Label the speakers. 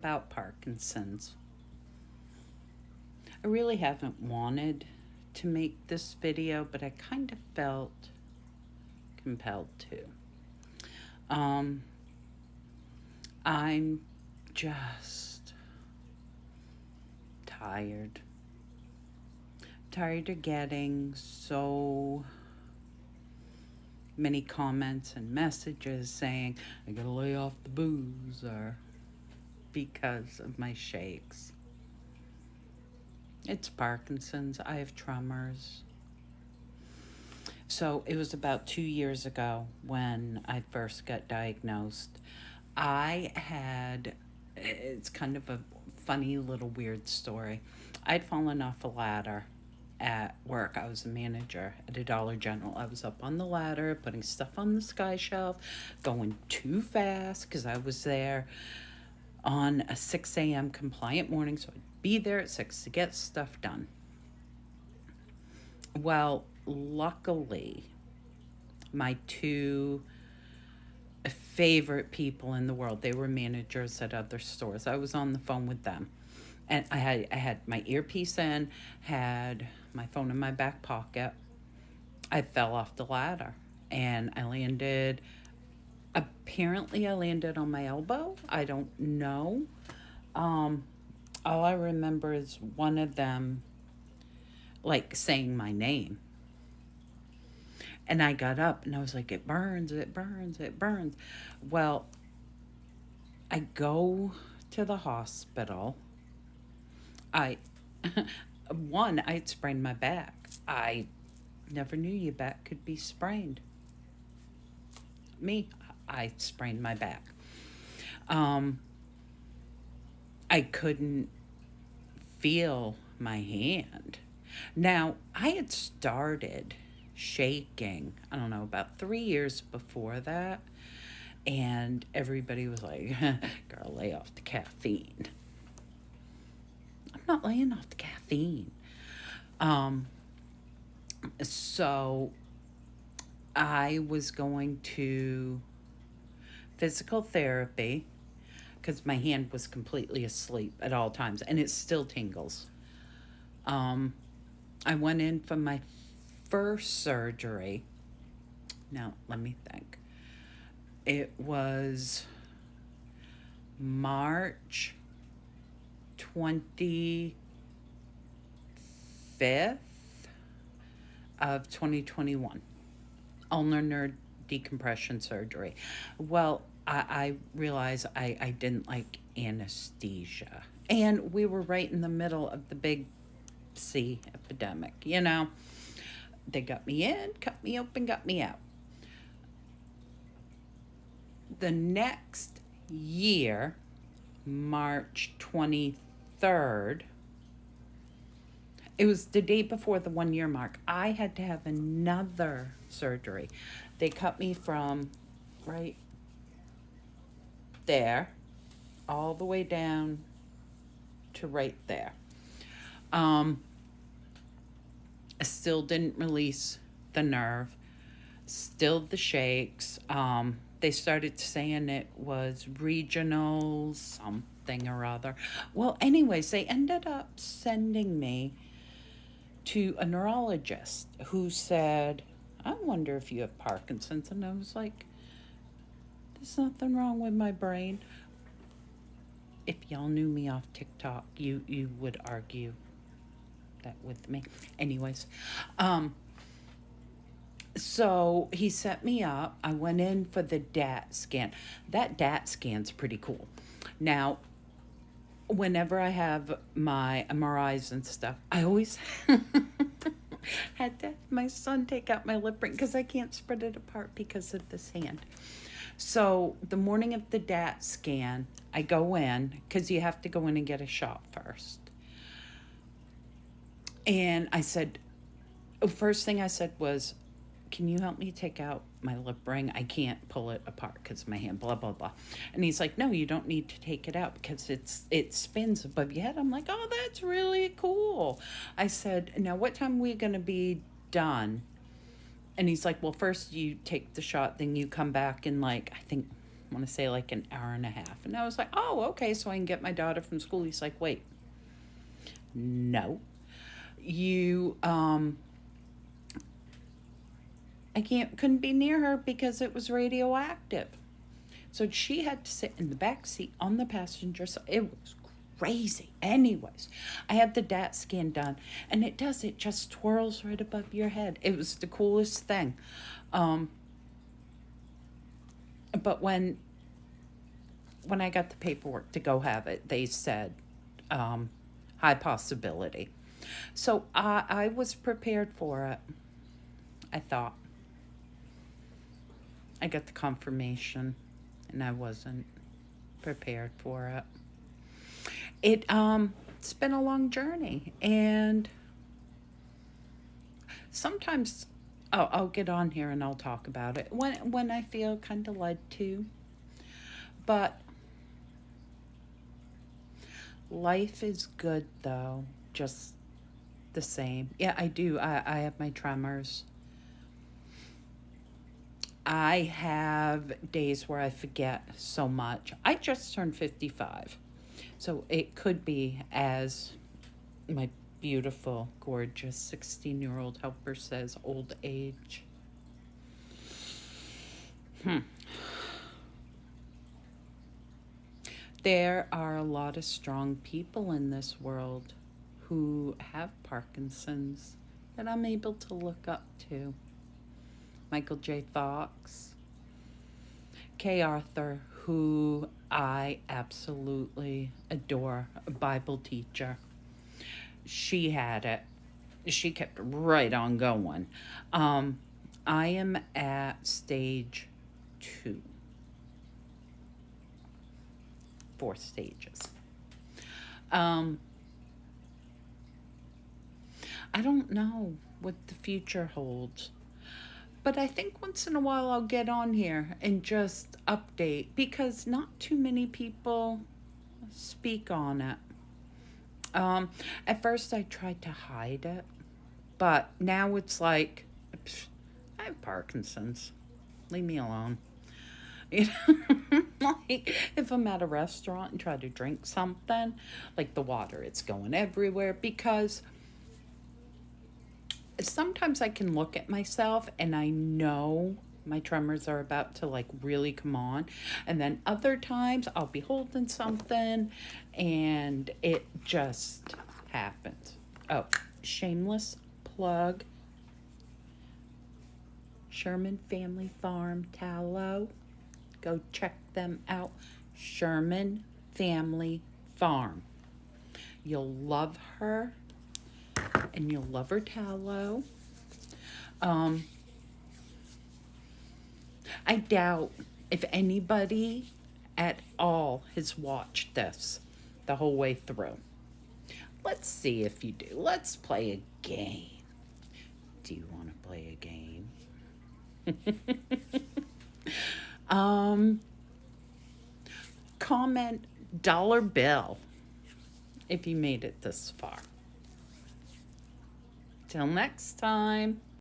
Speaker 1: About Parkinson's. I really haven't wanted to make this video, but I kind of felt compelled to. Um, I'm just tired. Tired of getting so many comments and messages saying I gotta lay off the booze or because of my shakes. It's Parkinson's. I have tremors. So it was about 2 years ago when I first got diagnosed. It's kind of a funny little weird story. I'd fallen off a ladder at work. I was a manager at a Dollar General. I was up on the ladder, putting stuff on the sky shelf, going too fast because I was there on a 6 a.m. compliant morning, so I'd be there at 6 to get stuff done. Well, luckily, my two favorite people in the world, they were managers at other stores. I was on the phone with them. And I had my earpiece in, had my phone in my back pocket. I fell off the ladder and apparently I landed on my elbow. I don't know. All I remember is one of them like saying my name. And I got up and I was like, it burns, it burns, it burns. Well, I go to the hospital. I had sprained my back. I never knew your back could be sprained. I sprained my back. I couldn't feel my hand. Now, I had started shaking, I don't know, about 3 years before that. And everybody was like, girl, lay off the caffeine. I'm not laying off the caffeine. So I was going to physical therapy because my hand was completely asleep at all times and it still tingles. I went in for my first surgery. Now, let me think. It was March 25th of 2021. Ulnar nerve decompression surgery. Well, I realized I didn't like anesthesia. And we were right in the middle of the big C epidemic, you know. They got me in, cut me open, got me out. The next year, March 23rd, it was the day before the 1 year mark, I had to have another surgery. They cut me from right there all the way down to right there. Still didn't release the nerve, still the shakes. They started saying it was regional something or other. Well, anyways, they ended up sending me to a neurologist who said, I wonder if you have Parkinson's. And I was like, there's nothing wrong with my brain. If y'all knew me off TikTok, you would argue that with me. Anyways, so he set me up. I went in for the DAT scan. That DAT scan's pretty cool. Now, whenever I have my MRIs and stuff, I always had to have my son take out my lip ring because I can't spread it apart because of this hand. So the morning of the DAT scan, I go in because you have to go in and get a shot first. And I said, first thing I said was, can you help me take out my lip ring? I can't pull it apart because of my hand, blah, blah, blah. And he's like, no, you don't need to take it out because it spins above your head. I'm like, oh, that's really cool. I said, now what time are we going to be done? And he's like, well, first you take the shot, then you come back in like, I think want to say like an hour and a half. And I was like, oh, okay, so I can get my daughter from school. He's like, wait, no. You, I couldn't be near her because it was radioactive. So she had to sit in the back seat on the passenger side. It was crazy. Anyways, I had the DAT scan done, and it just twirls right above your head. It was the coolest thing. But when I got the paperwork to go have it, they said high possibility. So I was prepared for it. I thought. I got the confirmation, and I wasn't prepared for it. It's been a long journey, and sometimes I'll get on here and I'll talk about it when I feel kind of led to. But life is good though, just the same. Yeah, I do. I have my tremors. I have days where I forget so much. I just turned 55. So it could be, as my beautiful, gorgeous 16-year-old helper says, old age. There are a lot of strong people in this world who have Parkinson's that I'm able to look up to. Michael J. Fox, Kay Arthur, who I absolutely adore, a Bible teacher. She had it. She kept right on going. I am at stage 2. 4 stages. I don't know what the future holds. But I think once in a while I'll get on here and just update, because not too many people speak on it. At first I tried to hide it, but now it's like, I have Parkinson's. Leave me alone. You know, like if I'm at a restaurant and try to drink something, like the water, it's going everywhere, because sometimes I can look at myself and I know my tremors are about to like really come on, and then other times I'll be holding something and it just happens. Oh, shameless plug. Sherman Family Farm tallow. Go check them out. Sherman Family Farm. You'll love her, and you'll love her tallow. I doubt if anybody at all has watched this the whole way through. Let's see if you do. Let's play a game. Do you want to play a game? Comment dollar bill if you made it this far. Till next time.